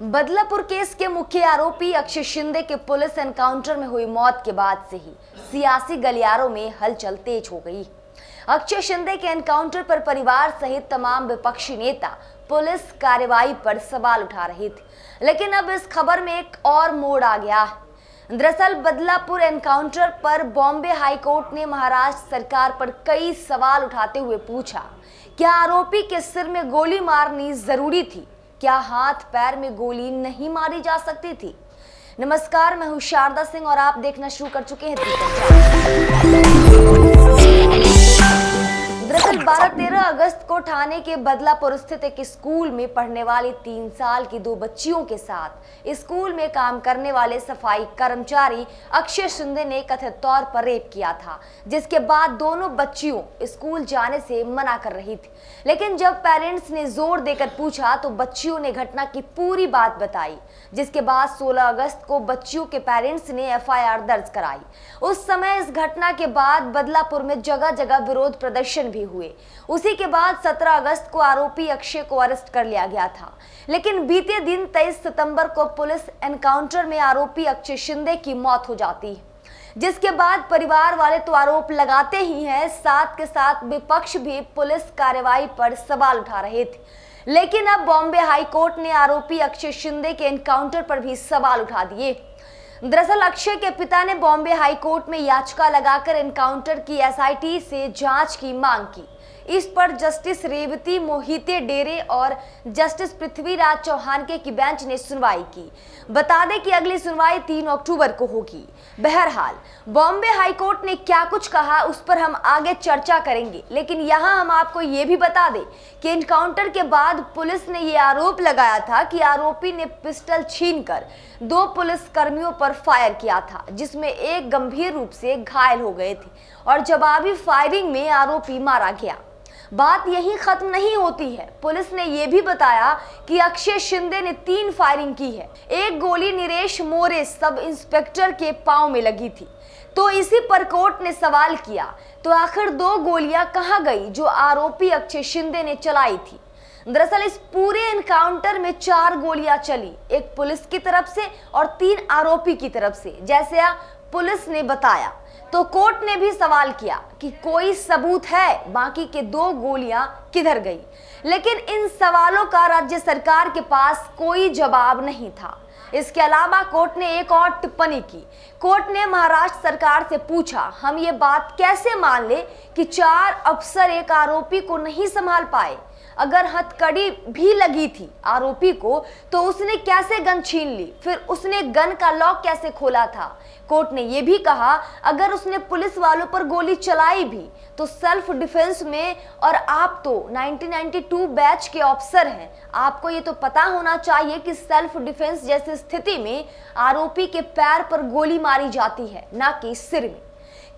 Badlapur case के मुख्य आरोपी अक्षय शिंदे के पुलिस एनकाउंटर में हुई मौत के बाद से ही सियासी गलियारों में हलचल तेज हो गई। अक्षय शिंदे के एनकाउंटर पर परिवार सहित तमाम विपक्षी नेता पुलिस कार्रवाई पर सवाल उठा रहे थे, लेकिन अब इस खबर में एक और मोड़ आ गया। दरअसल बदलापुर एनकाउंटर पर बॉम्बे हाईकोर्ट ने महाराष्ट्र सरकार पर कई सवाल उठाते हुए पूछा, क्या आरोपी के सिर में गोली मारनी जरूरी थी? क्या हाथ पैर में गोली नहीं मारी जा सकती थी? नमस्कार, मैं हूं शारदा सिंह और आप देखना शुरू कर चुके हैं दरअसल 12-13 अगस्त को ठाणे के बदलापुर स्थित एक स्कूल में पढ़ने वाली 3 साल की 2 बच्चियों के साथ स्कूल में काम करने वाले सफाई कर्मचारी अक्षय शिंदे ने कथित तौर पर रेप किया था, जिसके बाद दोनों बच्चियों स्कूल जाने से मना कर रही थी। लेकिन जब पेरेंट्स ने जोर देकर पूछा तो बच्चियों ने घटना की पूरी बात बताई, जिसके बाद 16 अगस्त को बच्चियों के पेरेंट्स ने एफआईआर दर्ज कराई। उस समय इस घटना के बाद बदलापुर में जगह जगह विरोध प्रदर्शन भी हुए। उसी के बाद 17 अगस्त को आरोपी अक्षय को अरेस्ट कर लिया गया था। लेकिन बीते दिन 23 सितंबर को पुलिस एनकाउंटर में आरोपी अक्षय शिंदे की मौत हो जाती है, जिसके बाद परिवार वाले तो आरोप लगाते ही हैं, साथ के साथ विपक्ष भी पुलिस कार्रवाई पर सवाल उठा रहे थे। लेकिन अब बॉम्बे हाईकोर्ट ने आरोपी अक्षय शिंदे के एनकाउंटर पर भी सवाल उठा दिए। दरअसल अक्षय के पिता ने बॉम्बे हाईकोर्ट में याचिका लगाकर एनकाउंटर की एसआईटी से जांच की मांग की। इस पर जस्टिस रेवती मोहिते डेरे और जस्टिस पृथ्वीराज चौहान की बेंच ने सुनवाई की। बता दें कि अगली सुनवाई 3 अक्टूबर को होगी। बहरहाल बॉम्बे हाईकोर्ट ने क्या कुछ कहा उस पर हम आगे चर्चा करेंगे, लेकिन यहाँ हम आपको ये भी बता दें कि एनकाउंटर के बाद पुलिस ने ये आरोप लगाया था कि आरोपी ने पिस्टल छीनकर 2 पुलिस कर्मियों पर फायर किया था, जिसमें एक गंभीर रूप से घायल हो गए थे और जवाबी फायरिंग में आरोपी मारा गया। बात यहीं खत्म नहीं होती है। पुलिस ने यह भी बताया कि अक्षय शिंदे ने 3 फायरिंग की है। एक गोली नरेश मोरे सब इंस्पेक्टर के पांव में लगी थी। तो इसी पर कोर्ट ने सवाल किया, तो आखिर 2 गोलियां कहां गई जो आरोपी अक्षय शिंदे ने चलाई थी? दरअसल इस पूरे एनकाउंटर में 4 गोलियां चली, एक पुलिस की तरफ से और 3 आरोपी की तरफ से, जैसे पुलिस ने बताया। तो कोर्ट ने भी सवाल किया कि कोई सबूत है बाकी के 2 गोलियां किधर गई? लेकिन इन सवालों का राज्य सरकार के पास कोई जवाब नहीं था। इसके अलावा कोर्ट ने एक और टिप्पणी की। कोर्ट ने महाराष्ट्र सरकार से पूछा, हम ये बात कैसे मान ले कि 4 अफसर एक आरोपी को नहीं संभाल पाए? अगर हथकड़ी भी लगी थी आरोपी को तो उसने कैसे गन छीन ली? फिर उसने गन का लॉक कैसे खोला था? कोर्ट ने यह भी कहा, अगर उसने पुलिस वालों पर गोली चलाई भी तो सेल्फ डिफेंस में, और आप तो 1992 बैच के ऑफिसर हैं, आपको ये तो पता होना चाहिए कि सेल्फ डिफेंस जैसी स्थिति में आरोपी के पैर पर गोली मारी जाती है, ना कि सिर में।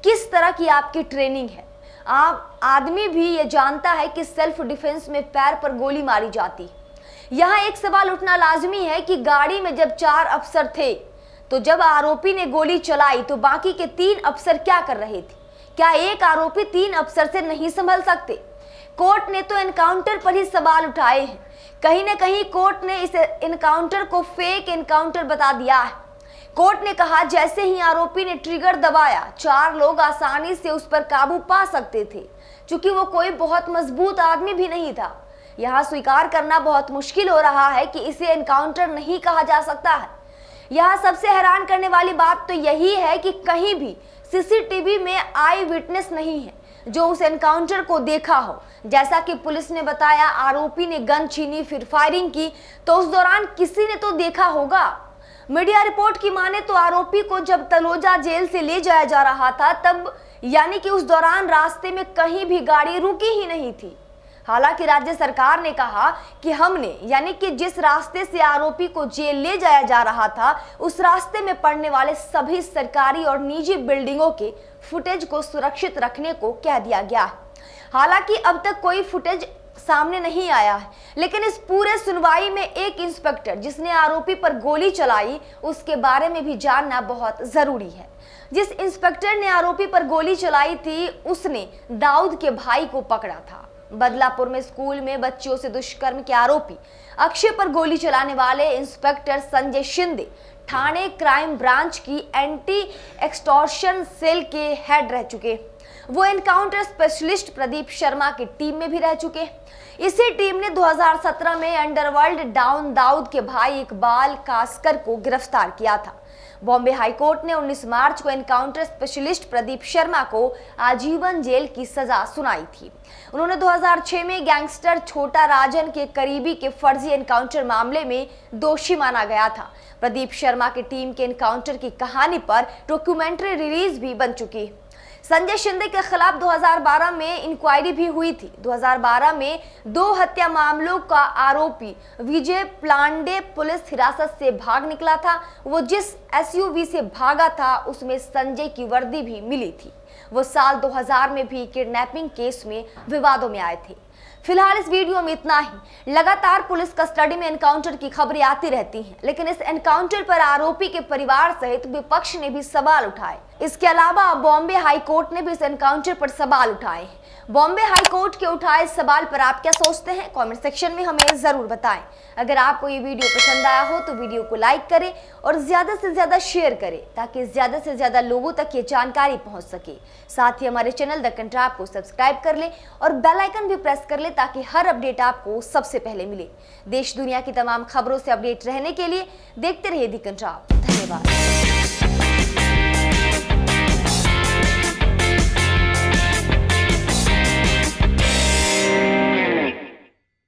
किस तरह की आपकी ट्रेनिंग है? आप आदमी भी ये जानता है कि सेल्फ डिफेंस में पैर पर गोली मारी जाती है। यहाँ एक सवाल उठना लाजमी है कि गाड़ी में जब 4 अफसर थे तो जब आरोपी ने गोली चलाई तो बाकी के 3 अफसर क्या कर रहे थे? क्या एक आरोपी 3 अफसर से नहीं संभल सकते? कोर्ट ने तो एनकाउंटर पर ही सवाल उठाए हैं। कहीं ना कहीं कोर्ट ने इस एनकाउंटर को फेक एनकाउंटर बता दिया है। कोर्ट ने कहा, जैसे ही आरोपी ने ट्रिगर दबाया 4 लोग आसानी से उस पर काबू पा सकते थे, क्योंकि वो कोई बहुत मजबूत आदमी भी नहीं था। यहाँ स्वीकार करना बहुत मुश्किल हो रहा है कि इसे एनकाउंटर नहीं कहा जा सकता है। यहाँ सबसे हैरान करने वाली बात तो यही है कि कहीं भी सीसीटीवी में आई विटनेस नहीं है जो उस एनकाउंटर को देखा हो। जैसा कि पुलिस ने बताया, आरोपी ने गन छीनी फिर फायरिंग की, तो उस दौरान किसी ने तो देखा होगा। मीडिया रिपोर्ट की माने तो आरोपी को जब तलोजा जेल से ले जाया जा रहा था तब यानी कि उस दौरान रास्ते में कहीं भी गाड़ी रुकी ही नहीं थी। हालांकि राज्य सरकार ने कहा कि हमने यानी कि जिस रास्ते से आरोपी को जेल ले जाया जा रहा था उस रास्ते में पड़ने वाले सभी सरकारी और निजी बिल्डिंगों के फुटेज को सुरक्षित रखने को कह दिया गया है। हालांकि अब तक कोई फुटेज सामने नहीं आया है, लेकिन इस पूरे सुनवाई में एक इंस्पेक्टर जिसने आरोपी पर गोली चलाई उसके बारे में भी जानना बहुत जरूरी है। जिस इंस्पेक्टर ने आरोपी पर गोली चलाई थी उसने दाऊद के भाई को पकड़ा था। बदलापुर में स्कूल में बच्चियों से दुष्कर्म के आरोपी अक्षय पर गोली चलाने वाले inspector Sanjay Shinde Thane crime branch की एंटी एक्सटॉर्शन सेल के हेड रह चुके। वो एनकाउंटर स्पेशलिस्ट प्रदीप शर्मा की टीम में भी रह चुके। इसी टीम ने 2017 में अंडरवर्ल्ड डॉन दाऊद के भाई इकबाल कासकर को गिरफ्तार किया था। बॉम्बे हाईकोर्ट ने 19 मार्च को एनकाउंटर स्पेशलिस्ट प्रदीप शर्मा को आजीवन जेल की सजा सुनाई थी। उन्होंने 2006 में गैंगस्टर छोटा राजन के करीबी के फर्जी एनकाउंटर मामले में दोषी माना गया था। प्रदीप शर्मा की टीम के एनकाउंटर की कहानी पर डॉक्यूमेंट्री रिलीज भी बन चुकी। संजय शिंदे के खिलाफ 2012 में इंक्वायरी भी हुई थी। 2012 में 2 हत्या मामलों का आरोपी विजय प्लांडे पुलिस हिरासत से भाग निकला था। वो जिस एसयूवी से भागा था उसमें संजय की वर्दी भी मिली थी। वो साल 2000 में भी किडनैपिंग केस में विवादों में आए थे। फिलहाल इस वीडियो में इतना ही। लगातार पुलिस कस्टडी में एनकाउंटर की खबरें आती रहती हैं, लेकिन इस एनकाउंटर पर आरोपी के परिवार सहित विपक्ष ने भी सवाल उठाए। इसके अलावा बॉम्बे हाई कोर्ट ने भी इस एनकाउंटर पर सवाल उठाए। बॉम्बे हाई कोर्ट के उठाए सवाल पर आप क्या सोचते हैं? कमेंट सेक्शन में हमें जरूर बताएं। अगर आपको ये वीडियो पसंद आया हो तो वीडियो को लाइक करें और ज्यादा से ज्यादा शेयर करें ताकि ज्यादा से ज्यादा लोगों तक ये जानकारी पहुंच सके। साथ ही हमारे चैनल द कंट्राप को सब्सक्राइब कर लें और बेल आइकन भी प्रेस कर लें ताकि हर अपडेट आपको सबसे पहले मिले। देश दुनिया की तमाम खबरों से अपडेट रहने के लिए देखते रहिए द कंट्राप। धन्यवाद।